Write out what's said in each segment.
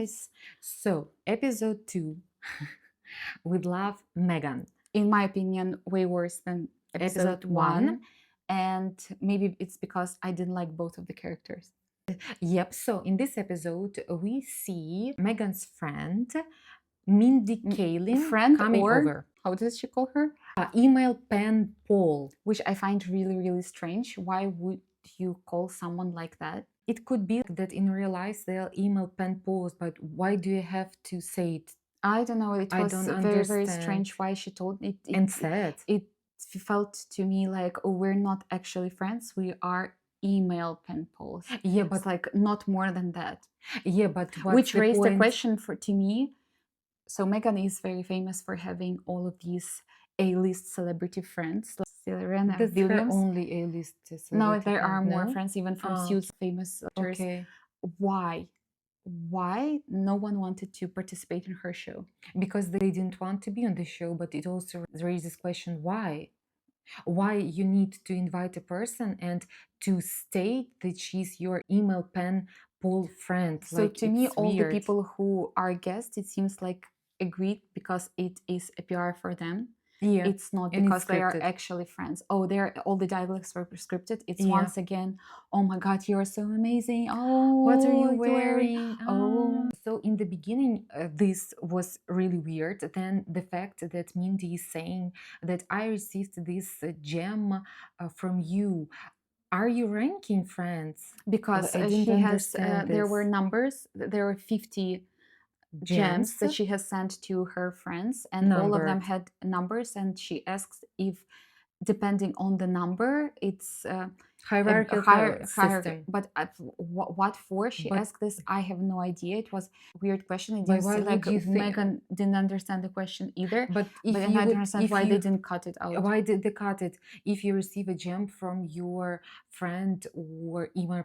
guys. So, episode 2 with love, Meghan. In my opinion, way worse than episode Episode 1. 1. And maybe it's because I didn't like both of the characters. Yep, so in this episode, we see Meghan's friend, Mindy Kaling, Friend coming or, over. how does she call her? Email pen Paul. Which I find really, really strange. Why would you call someone like that? It could be that in real life they're email pen Pauls, but why do you have to say it? I don't know. It I was don't very, very understand. strange why she told it. And said. It felt to me like, oh, we're not actually friends. We are email pen pals. Yeah, But but like not more than that. yeah, but what's Which the raised point? a question to me. So Meghan is very famous for having all of these A-list celebrity friends. Like Serena That's Williams. her only A-list celebrity. No, there are friend, more no? friends, even from Suits, famous actors. Okay. Why no one wanted to participate in her show? Because they didn't want to be on the show, but it also raises question why you need to invite a person and to state that she's your email pen Paul friend. So Like, to me, it's all weird. the people who are guests, it seems like agreed because it is a PR for them. Yeah, It's not and it's because they are scripted. actually friends. Oh, all the dialogues were scripted. It's Yeah. once again, oh my God, you're so amazing. Oh, What are you you're wearing? Oh. So in the beginning, this was really weird. Then the fact that Mindy is saying that I received this gem from you. Are you ranking friends? Because I didn't she has, understand there were this. numbers. There were 50 gems that she has sent to her friends, and all of them Numbered. had numbers. And she asks if, depending on the number, it's Hierarchical system. But what for? She But- asked this. I have no idea. It was a weird question. It But didn't why seem would like you think- Meghan didn't understand the question either. But But then I don't understand why they didn't cut it out. Why did they cut it? If you receive a gem from your friend or email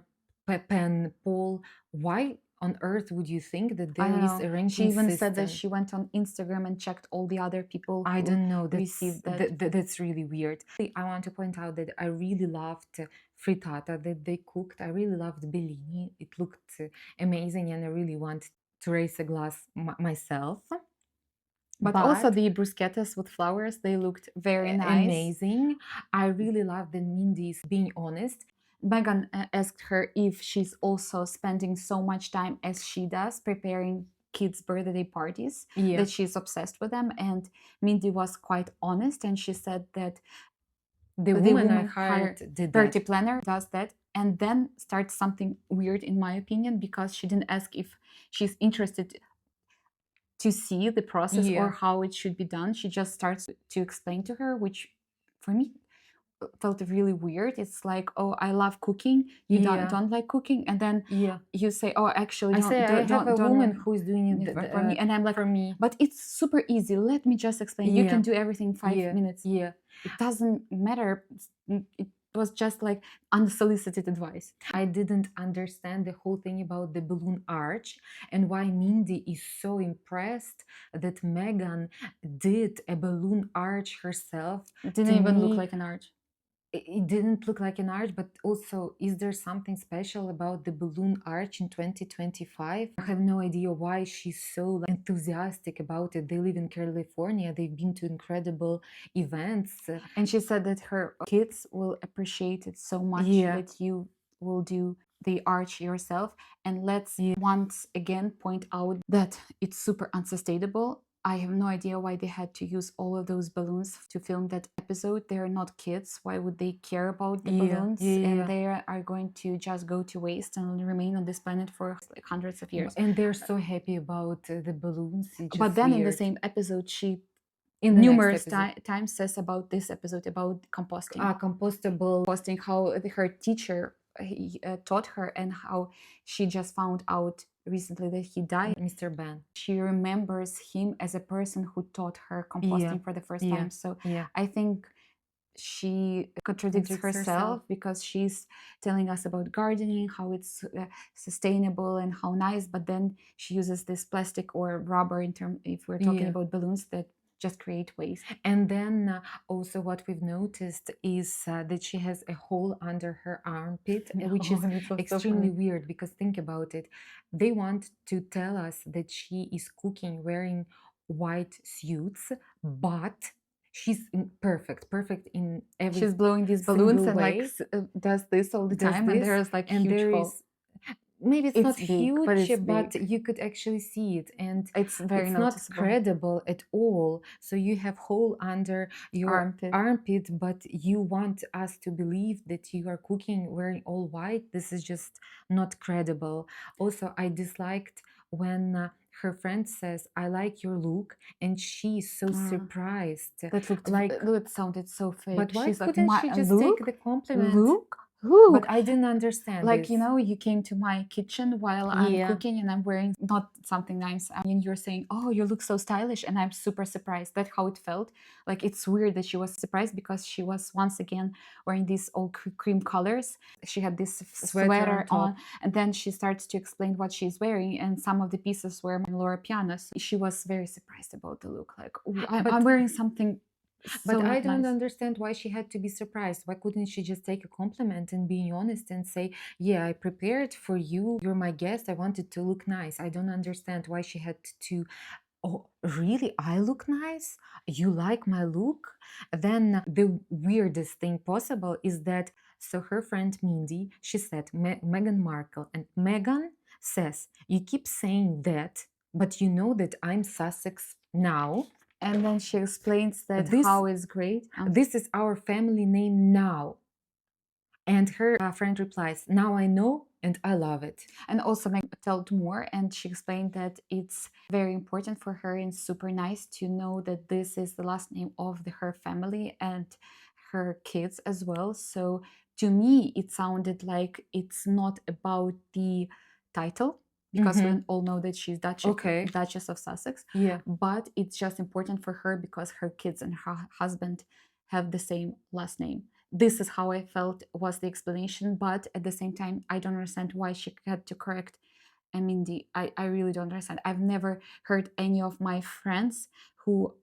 pen Paul, why on earth would you think that I there don't is know. a ranking She even said that system? she went on Instagram and checked all the other people I who don't know. received that. That's really weird. I want to point out that I really loved frittata that they cooked. I really loved bellini. It looked amazing, and I really want to raise a glass myself. But also the bruschettas with flowers, they looked very nice. Amazing. I really love that Mindy is being honest. Meghan asked her if she's also spending so much time as she does preparing kids' birthday parties, Yeah. that she's obsessed with them. And Mindy was quite honest, and she said that The woman I hired did party that. planner does that, and then starts something weird, in my opinion, because she didn't ask if she's interested to see the process Yeah. or how it should be done. She just starts to explain to her, which for me felt really weird. It's like, oh, I love cooking. You Yeah. don't like cooking, and then Yeah. you say, oh, actually, I don't, say I have a don't woman who's doing it for me, and I'm like, for me. but it's super easy. Let me just explain. You Yeah. can do everything in 5 Yeah. minutes. Yeah. It doesn't matter. It was just like unsolicited advice. I didn't understand the whole thing about the balloon arch and why Mindy is so impressed that Meghan did a balloon arch herself. It didn't To even look me, like an arch. it didn't look like an arch, but also, is there something special about the balloon arch in 2025? I have no idea why she's so enthusiastic about it. They live in California. They've been to incredible events. And she said that her kids will appreciate it so much Yeah. that you will do the arch yourself. And let's once again point out that it's super unsustainable. I have no idea why they had to use all of those balloons to film that episode. They're not kids. Why would they care about the balloons? And they are going to just go to waste and remain on this planet for like hundreds of years. And they're so happy about the balloons. But then in the same episode, she in the numerous next episode. times says about this episode about composting. Compostable. Composting, how her teacher taught her, and how she just found out recently that he died. Mr. Ben. She remembers him as a person who taught her composting for the first time. So I think she contradicts herself, because she's telling us about gardening, how it's sustainable and how nice, but then she uses this plastic or rubber in term, if we're talking about balloons, that just create waste. And then also what we've noticed is that she has a hole under her armpit, which is This was so extremely funny. weird because think about it. They want to tell us that she is cooking wearing white suits, but she's perfect in every She's blowing these balloons single and like way. does this all the Does time, and this, there's like and huge there hole. is, maybe it's not It's big, but huge, it's but big. you could actually see it, and It's very it's not noticeable. credible at all. So you have hole under your armpit, but you want us to believe that you are cooking wearing all white. This is just not credible. Also, I disliked when her friend says, "I like your look," and she's so surprised. That looked like, it sounded so fake. but why She's like, couldn't my she just take look, the compliment? look. But I didn't understand Like, this. you know, you came to my kitchen while I'm Yeah. cooking and I'm wearing not something nice. I mean, you're saying, oh, you look so stylish. And I'm super surprised. That's how it felt. Like, it's weird that she was surprised because she was once again wearing these all cream colors. She had this sweater on. And then she starts to explain what she's wearing. And some of the pieces were Laura Piano's. She was very surprised about the look. Like, "Ooh, I'm wearing something But so I not don't nice." understand why she had to be surprised. Why couldn't she just take a compliment and be honest and say, "Yeah, I prepared for you. You're my guest. I wanted to look nice." I don't understand why she had to. Oh, really? I look nice? You like my look? Then the weirdest thing possible is that, so her friend Mindy, she said Meghan Markle, and Meghan says, "You keep saying that, but you know that I'm Sussex now." And then she explains that This how is great. This is our family name now. And her friend replies, "Now I know and I love it." And also Meg told more, and she explained that it's very important for her and super nice to know that this is the last name of her family and her kids as well. So to me, it sounded like it's not about the title, because we all know that she's Duchess of Sussex. Yeah. But it's just important for her because her kids and her husband have the same last name. This is how I felt was the explanation, but at the same time, I don't understand why she had to correct Mindy. I really don't understand. I've never heard any of my friends who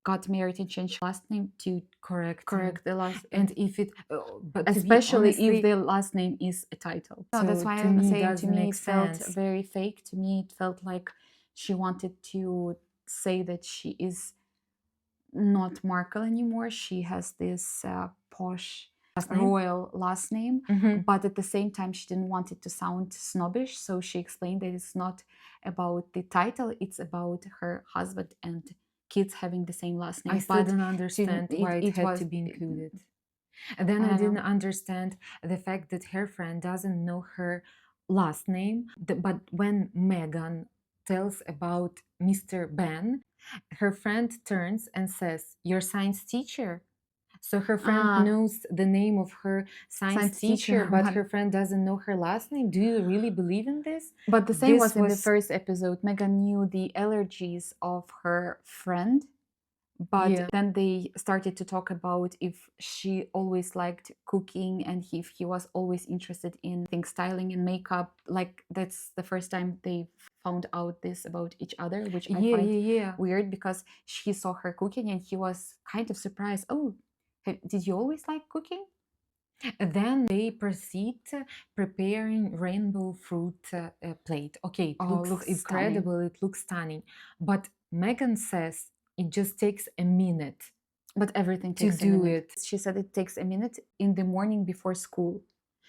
got married and changed last name to correct the last and if it but especially honestly, if the last name is a title. So that's why I'm saying to me it felt very fake. To me it felt like she wanted to say that she is not Markle anymore. She has this posh royal last name, but at the same time she didn't want it to sound snobbish, so she explained that it's not about the title, it's about her husband and kids having the same last name. I still don't understand why it had to be included. And then I didn't understand the fact that her friend doesn't know her last name, but when Meghan tells about Mr. Ben, her friend turns and says, "Your science teacher." So her friend knows the name of her science teacher, but her friend doesn't know her last name. Do you really believe in this? But the same was in the first episode. Meghan knew the allergies of her friend, but then they started to talk about if she always liked cooking and if he was always interested in things styling and makeup. Like, that's the first time they found out this about each other, which I find weird, because she saw her cooking and he was kind of surprised. Oh, did you always like cooking? Then they proceed preparing rainbow fruit plate. Okay, it looks incredible, stunning. It looks stunning. But Meghan says it just takes a minute. But everything takes to do it. She said it takes a minute in the morning before school.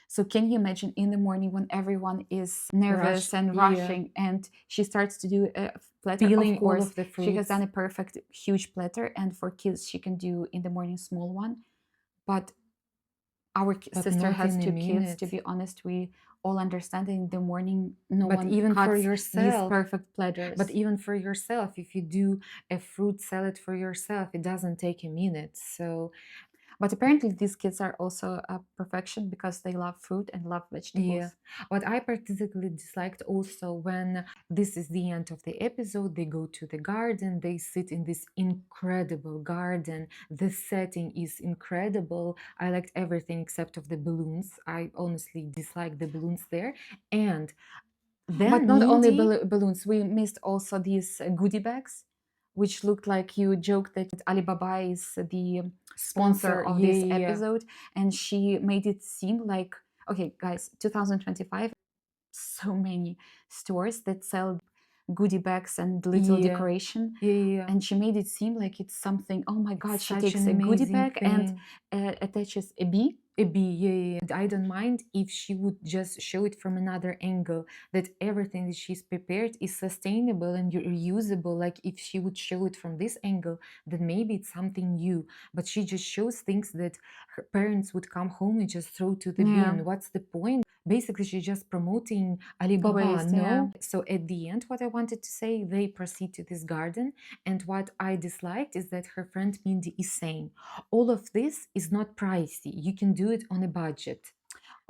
So can you imagine in the morning when everyone is nervous and rushing, and she starts to do a platter? Peeling of course, all of the fruits. She has done a perfect huge platter, and for kids she can do in the morning small one. But our sister has 2 kids. To be honest, we all understand that in the morning no one even cuts for yourself these perfect platters. But even for yourself, if you do a fruit salad for yourself, it doesn't take a minute. So but apparently these kids are also a perfection because they love fruit and love vegetables. Yeah. What I particularly disliked also, when this is the end of the episode, they go to the garden, they sit in this incredible garden. The setting is incredible. I liked everything except of the balloons. I honestly dislike the balloons there. And then but not only balloons, we missed also these goodie bags which looked like you joked that Alibaba is the sponsor Sponsor, of yeah, this yeah, yeah. episode, and she made it seem like, okay, guys, 2025, so many stores that sell goodie bags and little Yeah, decoration, yeah, yeah, yeah. and she made it seem like it's something, oh my It's god, she such an takes a goodie amazing bag and thing. attaches a bee. A bee, yeah, yeah, yeah. I don't mind if she would just show it from another angle, that everything that she's prepared is sustainable and reusable. Like if she would show it from this angle, then maybe it's something new. But she just shows things that her parents would come home and just throw to the Yeah, bin. What's the point? Basically, she's just promoting Alibaba, waste, yeah. no? So at the end, what I wanted to say, they proceed to this garden. And what I disliked is that her friend Mindy is saying, all of this is not pricey. You can do it on a budget.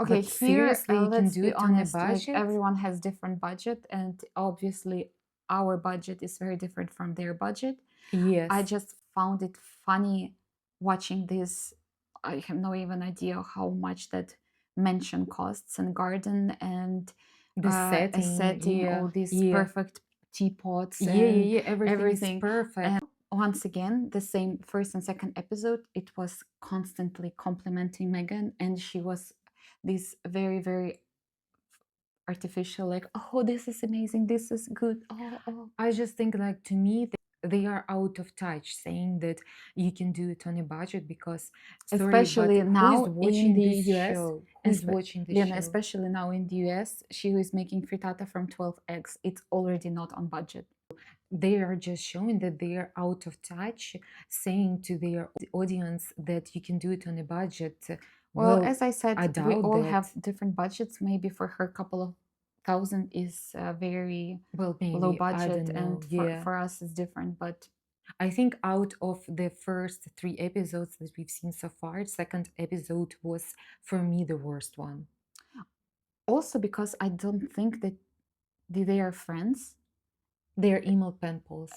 Okay, But here, seriously, you can let's do be it on a honest, like budget? everyone has different budget, and obviously our budget is very different from their budget. I Yes. just found it funny watching this. I have no even idea how much that mansion costs and garden and The a setting, setting, yeah, all these yeah. perfect teapots Yeah, yeah, and yeah. Everything is everything. perfect. And once again, the same first and second episode, it was constantly complimenting Megan, and she was this very, very artificial, like, oh, this is amazing, this is good. Oh. I just think, like, to me, they are out of touch saying that you can do it on a budget because, sorry, but Especially who is now in watching the this US, show? Who is watching this Lena, show? especially now in the US, she is making frittata from 12 eggs. It's already not on budget. They are just showing that they are out of touch, saying to their audience that you can do it on a budget. Well, Well, as I said, I we doubt all have that. different budgets. Maybe for her, a couple of thousand is very Well, low maybe, I budget, don't know. and Yeah. for us, it's different. But I think out of the first three episodes that we've seen so far, second episode was for me the worst one. also because I don't think that they are friends. They're email pen pals.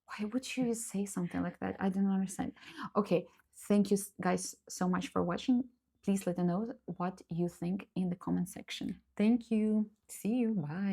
Why would you say something like that? I don't understand. Okay, thank you guys so much for watching. Please let us know what you think in the comment section. Thank you. See you. Bye.